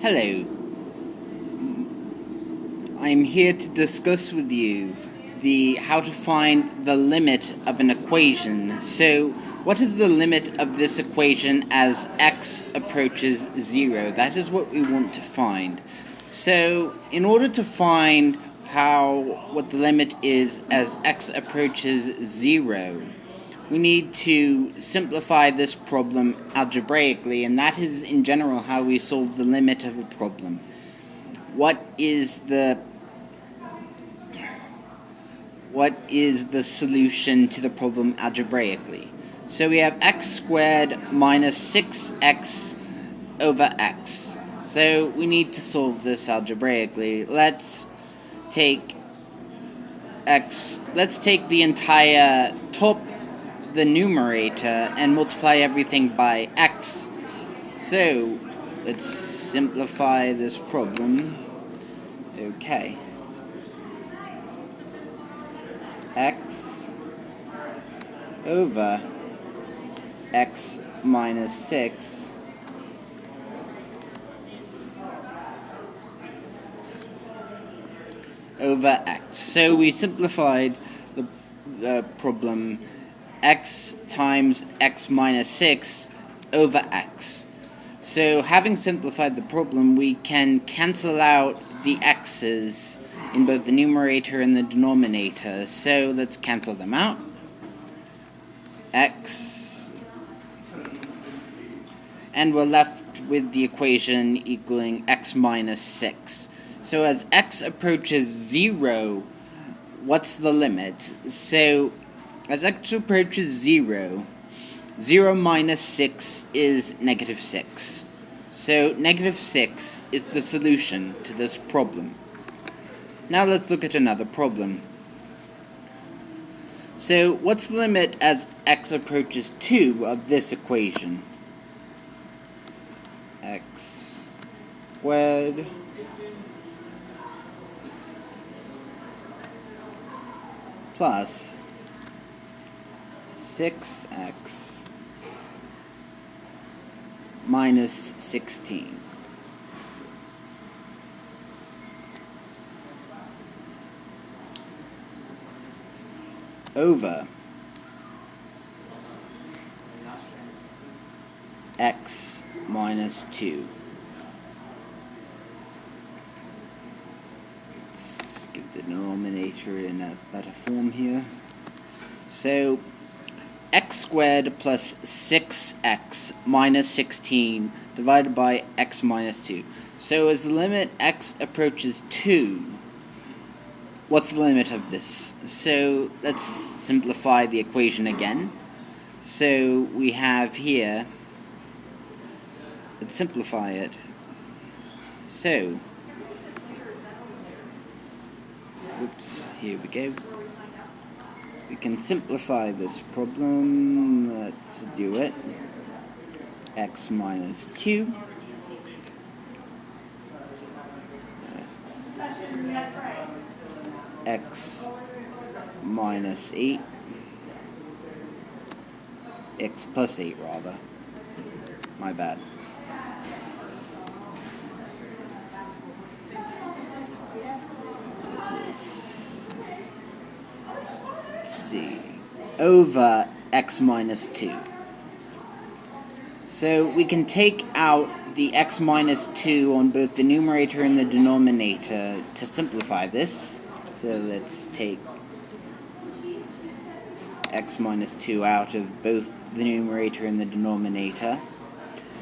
Hello, I'm here to discuss with you how to find the limit of an equation. So, what is the limit of this equation as x approaches 0? That is what we want to find. So, in order to find what the limit is as x approaches 0, we need to simplify this problem algebraically, and that is in general how we solve the limit of a problem. What is the solution to the problem algebraically? So we have x squared minus 6x over x. So we need to solve this algebraically. Let's take the entire the numerator, and multiply everything by x. So let's simplify this problem. Okay. X over x minus 6 over x. So we simplified the problem x times x minus 6 over x. So having simplified the problem, we can cancel out the x's in both the numerator and the denominator. So let's cancel them out. X. And we're left with the equation equaling x minus 6. So as x approaches 0, what's the limit? So as x approaches 0, 0 minus 6 is negative 6. So negative 6 is the solution to this problem. Now let's look at another problem. So what's the limit as x approaches 2 of this equation? X squared plus 6x minus 16 over x minus 2. Let's get the denominator in a better form here. So x squared plus 6x minus 16 divided by x minus 2. So as the limit x approaches 2, what's the limit of this? So let's simplify the equation again. So we have here, let's simplify it. So, here we go. We can simplify this problem. Let's do it. X minus 2. X minus 8. X plus 8, rather. My bad. It is, let's see, over x minus 2. So we can take out the x minus 2 on both the numerator and the denominator to simplify this. So let's take x minus 2 out of both the numerator and the denominator.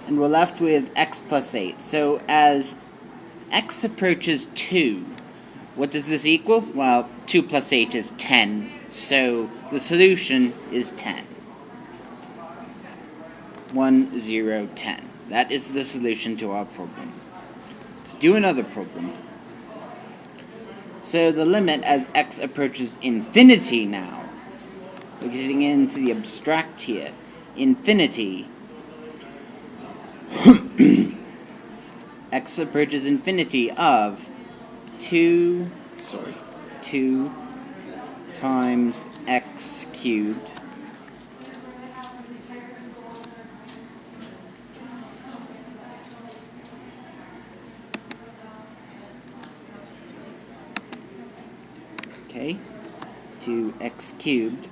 And we're left with x plus 8. So as x approaches 2, what does this equal? Well, 2 plus 8 is 10. So the solution is 10. 1, 0, 10. That is the solution to our problem. Let's do another problem. So the limit as x approaches infinity now. We're getting into the abstract here. Infinity. X approaches infinity of 2 times x cubed 2x cubed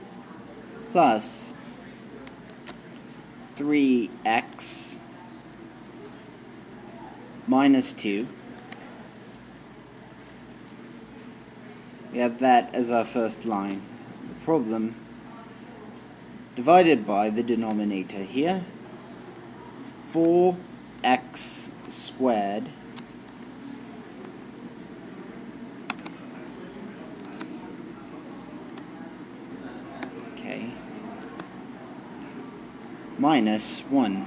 plus 3x minus 2. We have that as our first line of the problem, divided by the denominator here, 4x squared minus 1.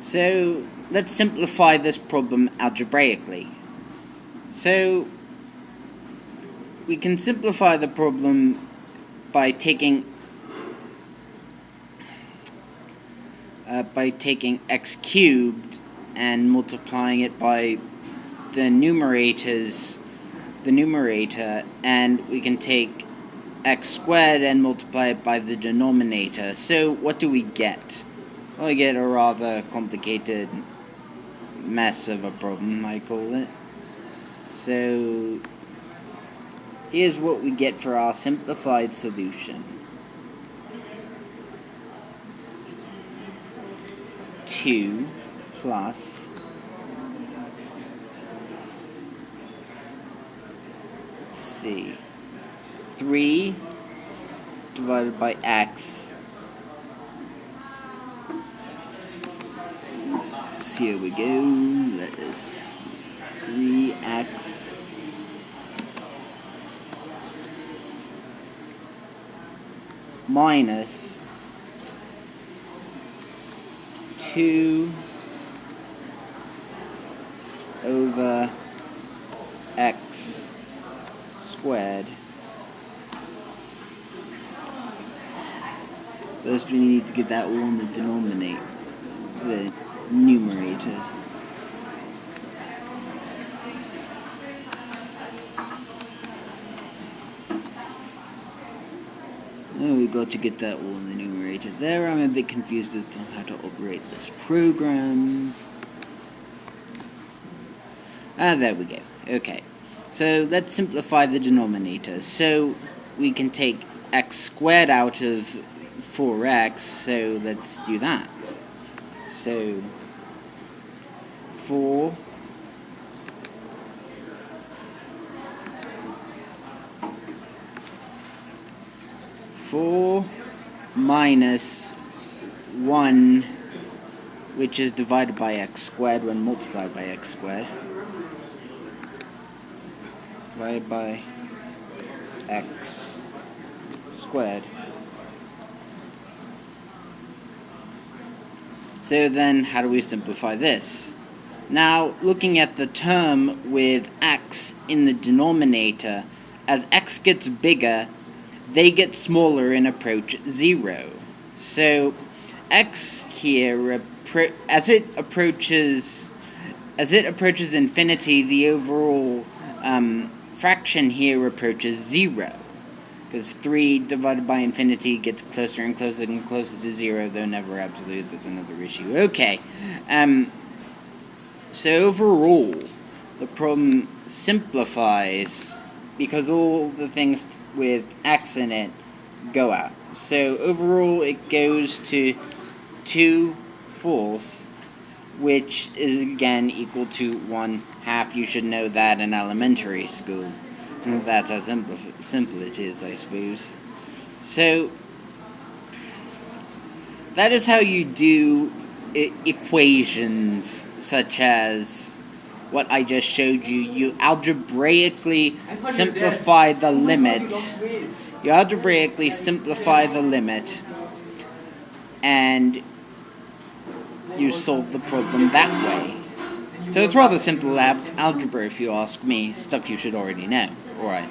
So let's simplify this problem algebraically. So we can simplify the problem by taking x cubed and multiplying it by the numerator, and we can take x squared and multiply it by the denominator. So what do we get? Well, we get a rather complicated mess of a problem, I call it. So here's what we get for our simplified solution. 2 plus 3 divided by x. So here we go. That is 3x minus 2 over x squared. First we need to get that all in the denominator, the numerator. Now we got to get that all in the numerator. There I'm a bit confused as to how to operate this program. There we go. Okay. So let's simplify the denominator. So we can take x squared out of 4x, so let's do that. So 4 minus 1, which is divided by x squared when multiplied by x squared, divided by x squared. So then, how do we simplify this? Now, looking at the term with x in the denominator, as x gets bigger, they get smaller and approach 0. So, x here, as it approaches infinity, the overall fraction here approaches 0. Because 3 divided by infinity gets closer and closer and closer to 0, though never absolute. That's another issue. Okay. So overall, the problem simplifies because all the things with x in it go out. So overall, it goes to 2/4, which is again equal to 1/2. You should know that in elementary school. That's how simple it is, I suppose. So, that is how you do equations such as what I just showed you. You algebraically simplify the limit. You algebraically simplify the limit, and you solve the problem that way. So it's rather simple algebra, if you ask me. Stuff you should already know. Alright.